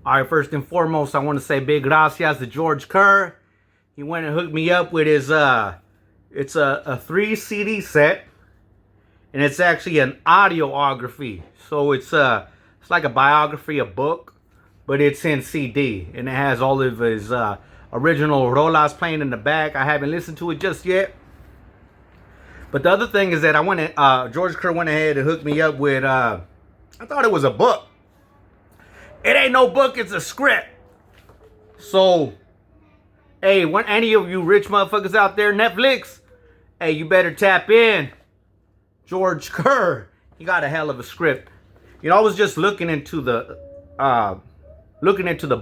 All right, first and foremost, I want to say big gracias to George Kerr. He went and hooked me up with his, it's a 3 CD set, and it's actually an audiography. So it's like a biography, a book, but it's in CD, and it has all of his original rolas playing in the back. I haven't listened to it just yet. But the other thing is that George Kerr went ahead and hooked me up with, I thought it was a book. It ain't no book, it's a script. So, hey, when any of you rich motherfuckers out there, Netflix, hey, you better tap in. George Kerr, he got a hell of a script. You know, I was just looking into the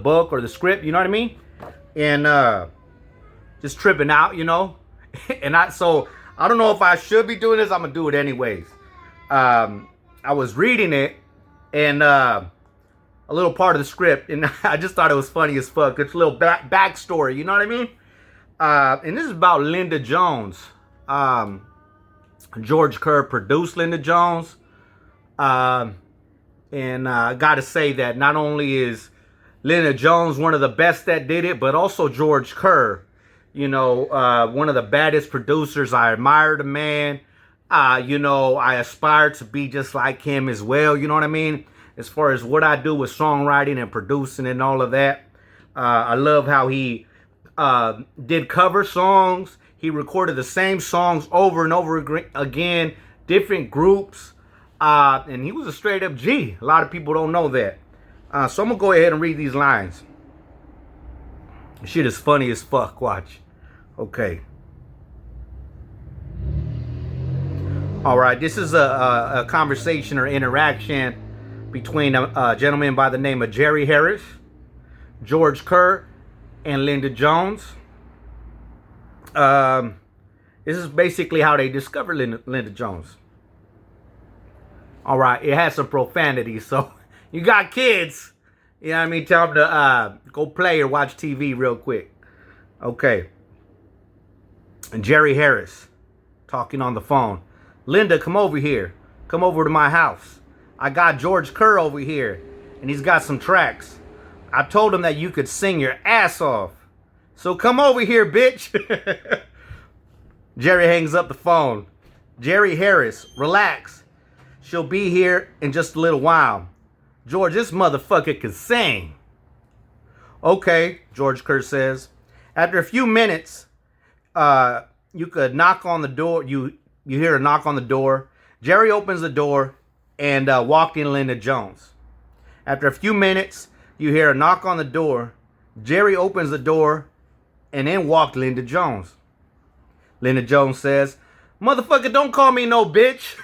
book or the script, you know what I mean? And just tripping out, you know? And I don't know if I should be doing this. I'm gonna do it anyways. I was reading it, and a little part of the script, and I just thought it was funny as fuck. It's a little backstory, you know what I mean? And this is about Linda Jones. George Kerr produced Linda Jones. And I gotta say that not only is Linda Jones one of the best that did it, but also George Kerr, you know, one of the baddest producers. I admire the man. You know, I aspire to be just like him as well, you know what I mean? As far as what I do with songwriting and producing and all of that. I love how he did cover songs. He recorded the same songs over and over again, different groups. And he was a straight up G. A lot of people don't know that. So I'm going to go ahead and read these lines. Shit is funny as fuck. Watch. Okay. All right. This is a conversation or interaction between a gentleman by the name of Jerry Harris, George Kerr, and Linda Jones. This is basically how they discovered Linda Jones. All right, it has some profanity, so you got kids, you know what I mean? Tell them to go play or watch TV real quick. Okay. And Jerry Harris talking on the phone. Linda, come over here. Come over to my house. I got George Kerr over here, and he's got some tracks. I told him that you could sing your ass off. So come over here, bitch. Jerry hangs up the phone. Jerry Harris, relax. She'll be here in just a little while. George, this motherfucker can sing. Okay, George Kerr says. After a few minutes, you could knock on the door. You hear a knock on the door. Jerry opens the door and walked in Linda Jones. After a few minutes, you hear a knock on the door. Jerry opens the door and then walked Linda Jones. Linda Jones says, motherfucker, don't call me no bitch.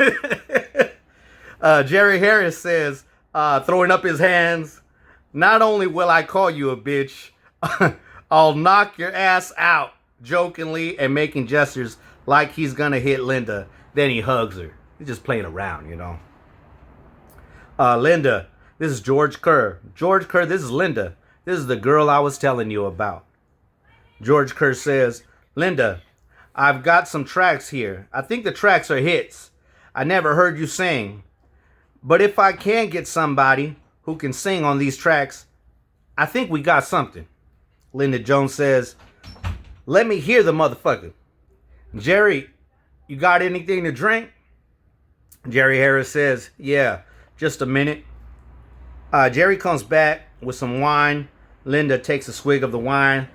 Jerry Harris says, throwing up his hands, not only will I call you a bitch, I'll knock your ass out, jokingly and making gestures like he's gonna hit Linda. Then he hugs her. He's just playing around, you know. Linda, this is George Kerr. George Kerr, this is Linda. This is the girl I was telling you about. George Kerr says, Linda, I've got some tracks here. I think the tracks are hits. I never heard you sing. But if I can get somebody who can sing on these tracks, I think we got something. Linda Jones says, let me hear the motherfucker. Jerry, you got anything to drink? Jerry Harris says, yeah, just a minute. Jerry comes back with some wine. Linda takes a swig of the wine.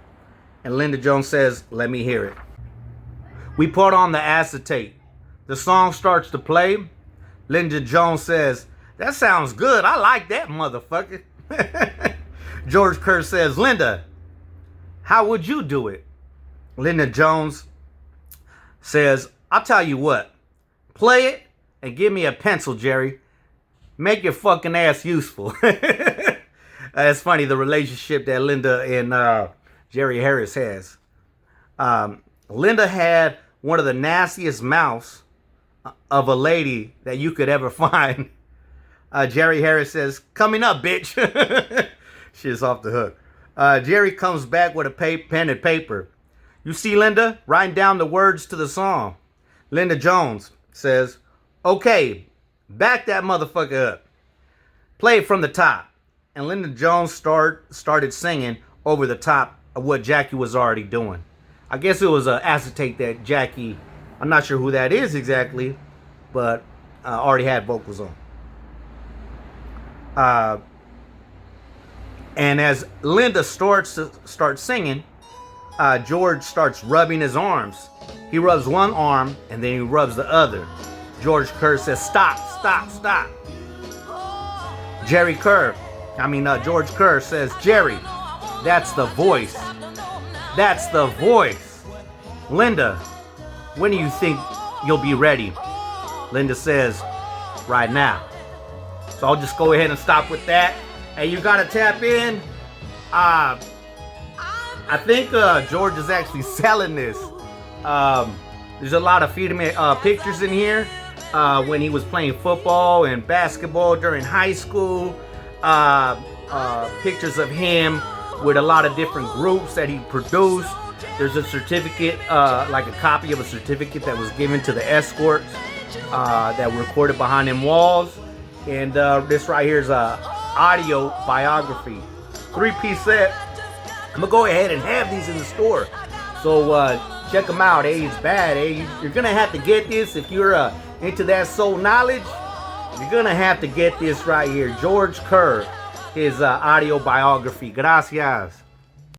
And Linda Jones says, let me hear it. We put on the acetate. The song starts to play. Linda Jones says, that sounds good. I like that motherfucker. George Kerr says, Linda, how would you do it? Linda Jones says, I'll tell you what. Play it and give me a pencil, Jerry. Make your fucking ass useful. It's funny, the relationship that Linda and Jerry Harris has. Linda had one of the nastiest mouths of a lady that you could ever find. Jerry Harris says, coming up, bitch. Shit's off the hook. Jerry comes back with a pen and paper. You see Linda writing down the words to the song. Linda Jones says, okay, back that motherfucker up. Play it from the top. and Linda Jones started singing over the top of what Jackie was already doing. I guess it was an acetate that Jackie, I'm not sure who that is exactly, but already had vocals on. And as Linda starts singing, George starts rubbing his arms. He rubs one arm and then he rubs the other. George Kerr says, "Stop, stop, stop." George Kerr says, "Jerry, that's the voice. That's the voice. Linda, when do you think you'll be ready?" Linda says, "Right now." So I'll just go ahead and stop with that. And you gotta tap in. I think George is actually selling this. There's a lot of pictures in here when he was playing football and basketball during high school. Pictures of him with a lot of different groups that he produced. There's a certificate, like a copy of a certificate that was given to the escorts that were recorded behind them walls. And this right here is a audio-biography 3-piece set. I'm gonna go ahead and have these in the store, so check them out. It's bad. You're gonna have to get this if you're into that soul knowledge. You're gonna have to get this right here, George Kerr, his audio biography. Gracias.